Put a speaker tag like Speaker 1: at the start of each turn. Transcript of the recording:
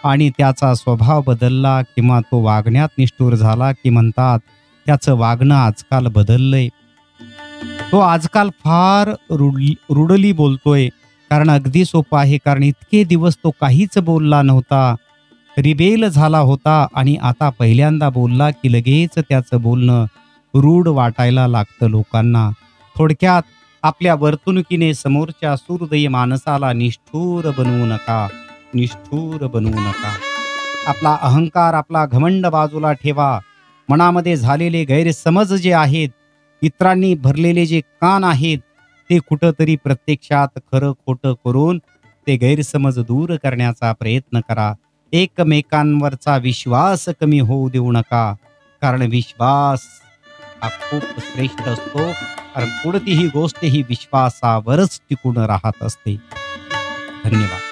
Speaker 1: आणि त्याचा स्वभाव बदलला किंवा तो वागण्यात निष्ठुर झाला की म्हणतात त्याचं वागणं आजकाल बदललंय. तो आजकाल फार रुडली बोलतोय. कारण अगदी सोपं आहे. कारण इतके दिवस तो काहीच बोलला नव्हता. रिबेल झाला होता आणि आता पहिल्यांदा बोलला की लगेच त्याचं बोलणं रूढ वाटायला लागतं लोकांना. थोडक्यात आपल्या वर्तणुकीने समोरच्या सुहृदयी माणसाला निष्ठुर बनवू नका. निष्ठुर बनवू नका. आपला अहंकार, आपला घमंड बाजूला ठेवा. मनामध्ये झालेले गैरसमज जे आहेत, इतरांनी भरलेले जे कान आहेत, ते कुठंतरी प्रत्यक्षात खरं खोटं करून ते गैरसमज दूर करण्याचा प्रयत्न करा. एकमेकांवरचा विश्वास कमी होऊ देऊ नका. कारण विश्वास हा खूप श्रेष्ठ असतो. कारण कोणतीही गोष्ट ही विश्वासावरच टिकून राहत असते. धन्यवाद.